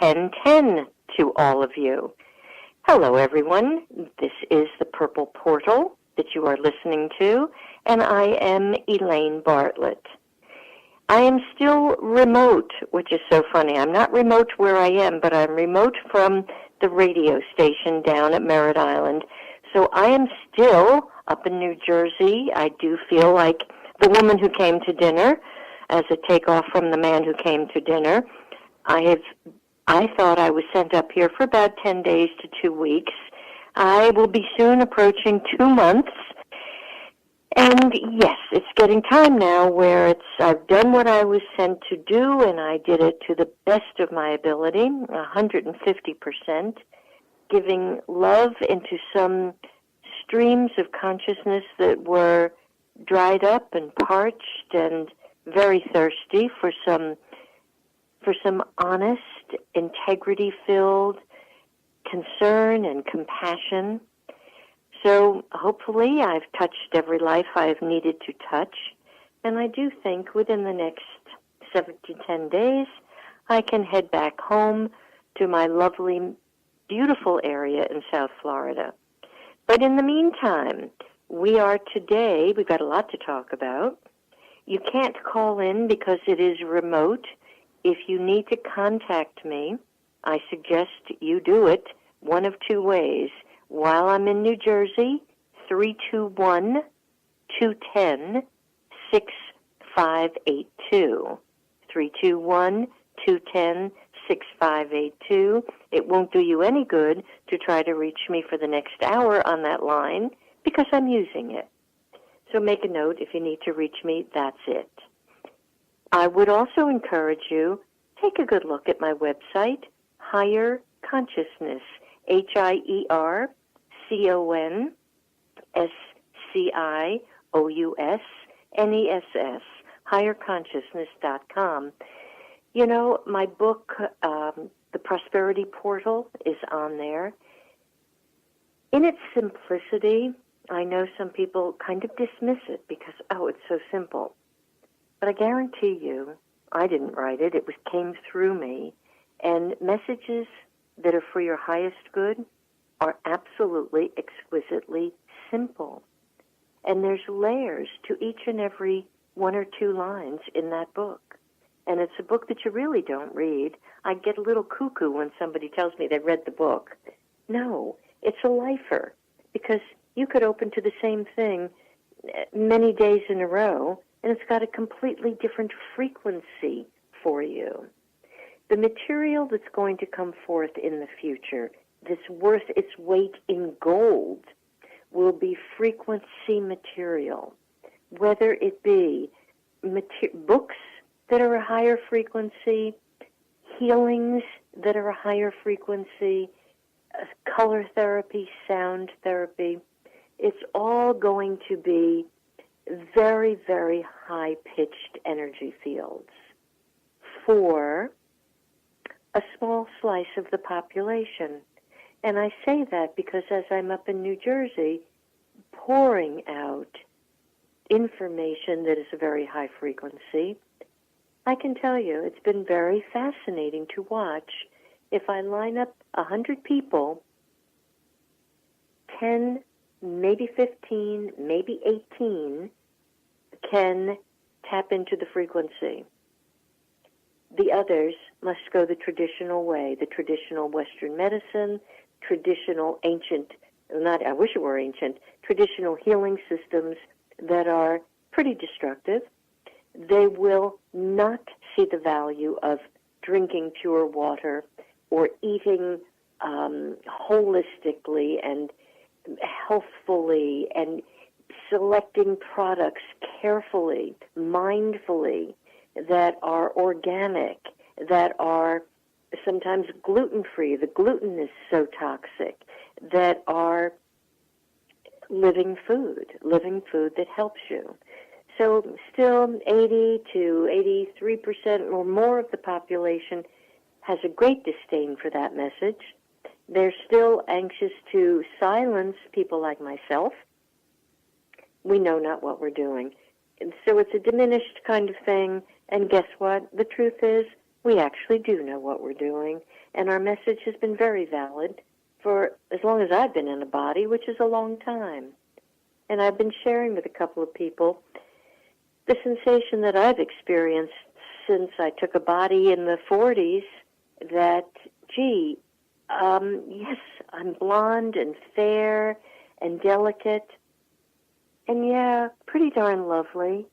1010 to all of you. Hello, everyone. This is the Purple Portal that you are listening to, and I am Elaine Bartlett. I am still remote, which is so funny. I'm not remote where I am, but I'm remote from the radio station down at Merritt Island. So I am still up in New Jersey. I do feel like the woman who came to dinner, as a takeoff from the man who came to dinner. I thought I was sent up here for about 10 days to 2 weeks. I will be soon approaching 2 months. And yes, it's getting time now where I've done what I was sent to do, and I did it to the best of my ability, 150%, giving love into some streams of consciousness that were dried up and parched and very thirsty for some honest, integrity-filled concern and compassion. So hopefully I've touched every life I've needed to touch, and I do think within the next 7 to 10 days I can head back home to my lovely, beautiful area in South Florida. But in the meantime, we've got a lot to talk about. You can't call in because it is remote. If you need to contact me, I suggest you do it one of two ways. While I'm in New Jersey, 321-210-6582. 321-210-6582. It won't do you any good to try to reach me for the next hour on that line because I'm using it. So make a note. If you need to reach me, that's it. I would also encourage you, take a good look at my website, Higher Consciousness, HIERCONSCIOUSNESS, higherconsciousness.com. You know, my book, The Prosperity Portal, is on there. In its simplicity, I know some people kind of dismiss it because, it's so simple. But I guarantee you, I didn't write it. It came through me. And messages that are for your highest good are absolutely, exquisitely simple. And there's layers to each and every one or two lines in that book. And it's a book that you really don't read. I get a little cuckoo when somebody tells me they read the book. No, it's a lifer, because you could open to the same thing many days in a row, and it's got a completely different frequency for you. The material that's going to come forth in the future, that's worth its weight in gold, will be frequency material, whether it be books that are a higher frequency, healings that are a higher frequency, color therapy, sound therapy. It's all going to be very, very high-pitched energy fields for a small slice of the population. And I say that because as I'm up in New Jersey, pouring out information that is a very high frequency, I can tell you it's been very fascinating to watch. If I line up 100 people, 10, maybe 15, maybe 18 can tap into the frequency. The others must go the traditional way, the traditional Western medicine, traditional ancient, I wish it were ancient, traditional healing systems that are pretty destructive. They will not see the value of drinking pure water or eating holistically and healthfully and selecting products carefully, mindfully, that are organic, that are sometimes gluten-free. The gluten is so toxic, that are living food that helps you. So still 80 to 83% or more of the population has a great disdain for that message. They're still anxious to silence people like myself. We know not what we're doing. And so it's a diminished kind of thing. And guess what? The truth is, we actually do know what we're doing. And our message has been very valid for as long as I've been in a body, which is a long time. And I've been sharing with a couple of people the sensation that I've experienced since I took a body in the 40s that, gee, yes, I'm blonde and fair and delicate and, yeah, pretty darn lovely.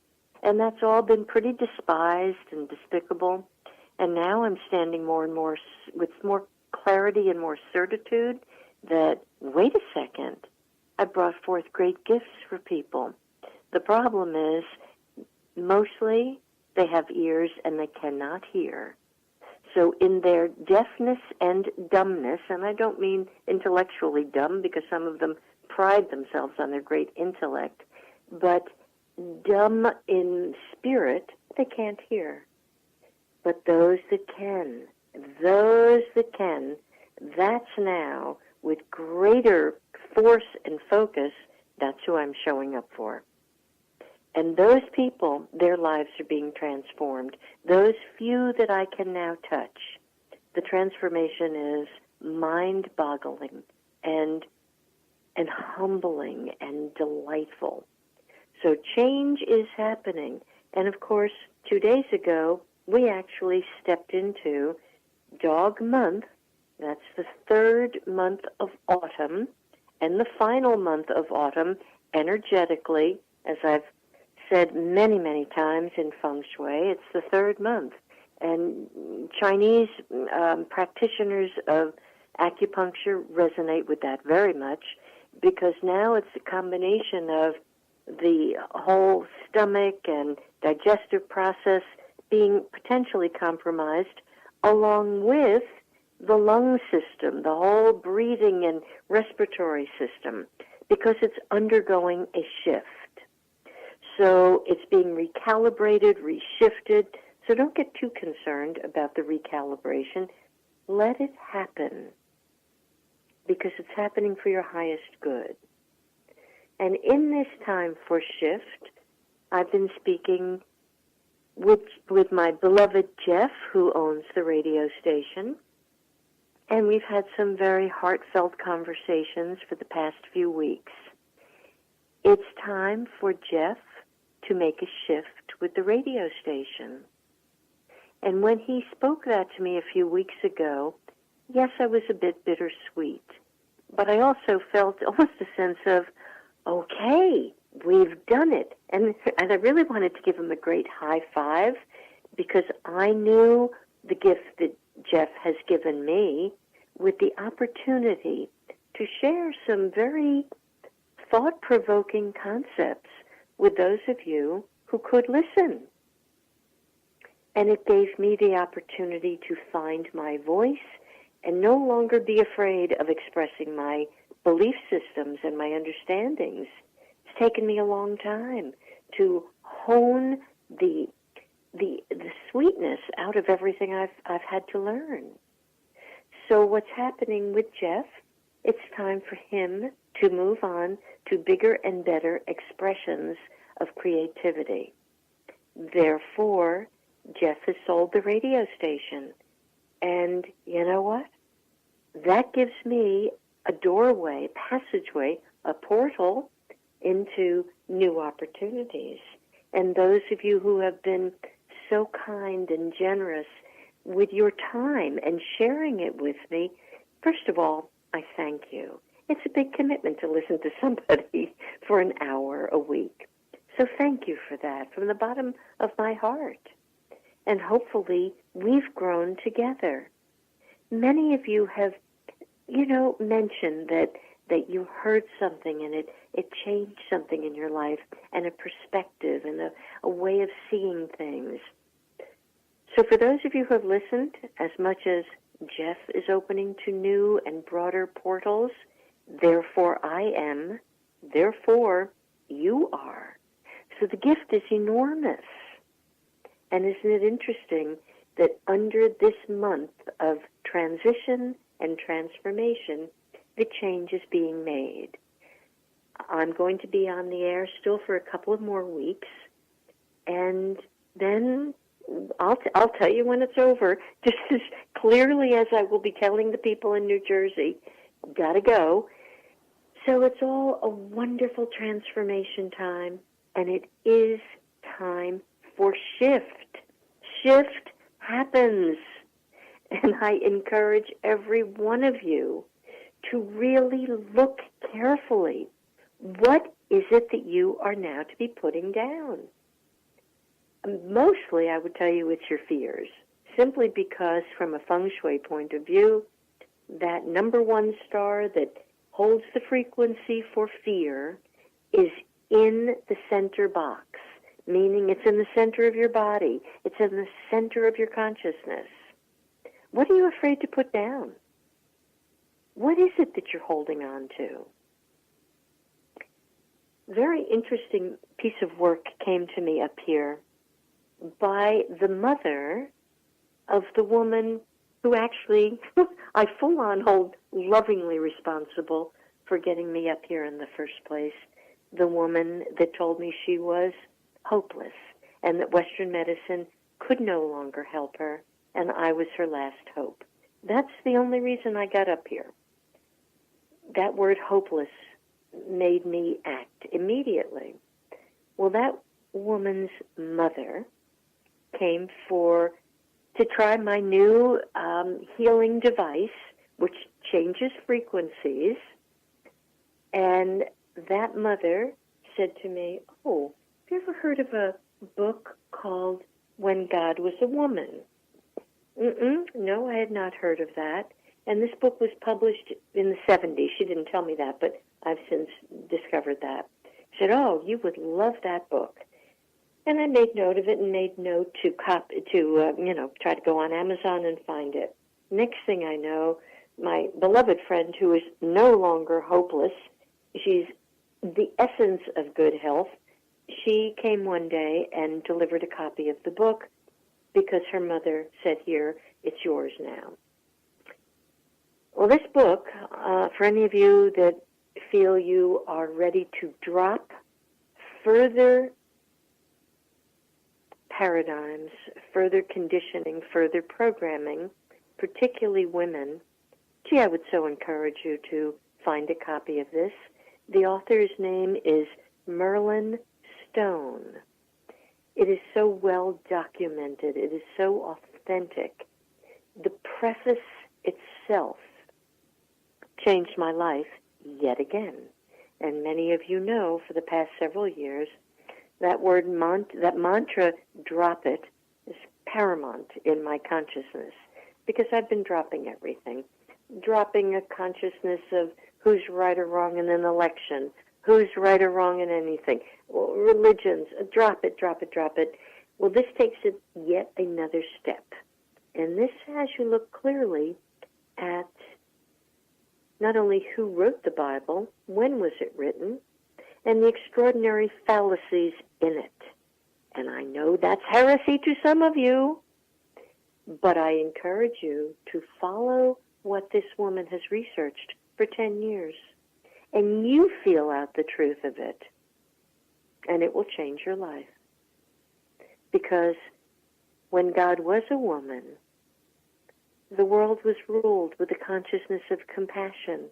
And that's all been pretty despised and despicable. And now I'm standing more and more with more clarity and more certitude that, wait a second, I brought forth great gifts for people. The problem is, mostly they have ears and they cannot hear. So in their deafness and dumbness, and I don't mean intellectually dumb because some of them pride themselves on their great intellect, but dumb in spirit, they can't hear. But those that can, that's now, with greater force and focus, that's who I'm showing up for. And those people, their lives are being transformed. Those few that I can now touch, the transformation is mind-boggling and humbling and delightful. So change is happening. And of course, 2 days ago, we actually stepped into Dog Month. That's the third month of autumn, and the final month of autumn, energetically, as I've said many, many times in Feng Shui, it's the third month. And Chinese practitioners of acupuncture resonate with that very much, because now it's a combination of the whole stomach and digestive process being potentially compromised, along with the lung system, the whole breathing and respiratory system, because it's undergoing a shift. So it's being recalibrated, reshifted. So don't get too concerned about the recalibration. Let it happen, because it's happening for your highest good. And in this time for shift, I've been speaking with my beloved Jeff, who owns the radio station, and we've had some very heartfelt conversations for the past few weeks. It's time for Jeff to make a shift with the radio station. And when he spoke that to me a few weeks ago, yes, I was a bit bittersweet, but I also felt almost a sense of, okay, we've done it. And I really wanted to give him a great high five, because I knew the gift that Jeff has given me with the opportunity to share some very thought-provoking concepts with those of you who could listen. And it gave me the opportunity to find my voice and no longer be afraid of expressing my belief systems and my understandings. It's taken me a long time to hone the sweetness out of everything I've had to learn. So what's happening with Jeff, it's time for him to move on to bigger and better expressions of creativity. Therefore, Jeff has sold the radio station. And you know what? That gives me a doorway, passageway, a portal into new opportunities. And those of you who have been so kind and generous with your time and sharing it with me, first of all, I thank you. It's a big commitment to listen to somebody for an hour a week. So thank you for that from the bottom of my heart. And hopefully we've grown together. Many of you have, mentioned that you heard something and it changed something in your life, and a perspective and a way of seeing things. So for those of you who have listened, as much as Jeff is opening to new and broader portals, therefore I am, therefore you are. So the gift is enormous. And isn't it interesting that under this month of transition and transformation, the change is being made. I'm going to be on the air still for a couple of more weeks, and then I'll tell you when it's over, just as clearly as I will be telling the people in New Jersey, gotta go. So it's all a wonderful transformation time, and it is time for shift. Shift happens, and I encourage every one of you to really look carefully. What is it that you are now to be putting down? Mostly, I would tell you it's your fears, simply because from a feng shui point of view, that number one star that holds the frequency for fear is in the center box, meaning it's in the center of your body. It's in the center of your consciousness. What are you afraid to put down? What is it that you're holding on to? Very interesting piece of work came to me up here by the mother of the woman who actually I full-on hold lovingly responsible for getting me up here in the first place, the woman that told me she was hopeless and that Western medicine could no longer help her, and I was her last hope. That's the only reason I got up here. That word hopeless made me act immediately. Well, that woman's mother came to try my new healing device, which changes frequencies. And that mother said to me, "Oh, have you ever heard of a book called When God Was a Woman?" No, I had not heard of that. And this book was published in the 70s. She didn't tell me that, but I've since discovered that. She said, "Oh, you would love that book." And I made note of it and made note to try to go on Amazon and find it. Next thing I know, my beloved friend, who is no longer hopeless, she's the essence of good health, she came one day and delivered a copy of the book because her mother said, "Here, it's yours now." Well, this book, for any of you that feel you are ready to drop further paradigms, further conditioning, further programming, particularly women, I would so encourage you to find a copy of this. The author's name is Merlin Stone. It is so well documented. It is so authentic. The preface itself changed my life yet again. And many of you know for the past several years that word, that mantra, drop it, is paramount in my consciousness because I've been dropping everything. Dropping a consciousness of who's right or wrong in an election, who's right or wrong in anything. Well, religions, drop it, drop it, drop it. Well, this takes it yet another step. And this has you look clearly at not only who wrote the Bible, when was it written, and the extraordinary fallacies in it. And I know that's heresy to some of you, but I encourage you to follow what this woman has researched for 10 years. And you feel out the truth of it, and it will change your life. Because when God was a woman, the world was ruled with a consciousness of compassion,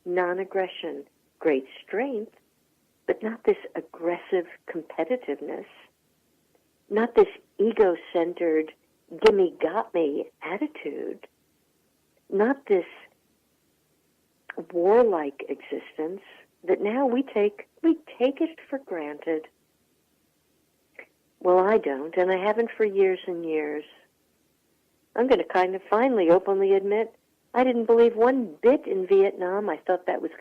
non-aggression, great strength, but not this aggressive competitiveness, not this ego-centered, gimme, got me attitude, not this warlike existence that now we take it for granted. Well, I don't, and I haven't for years and years. I'm going to kind of finally openly admit I didn't believe one bit in Vietnam. I thought that was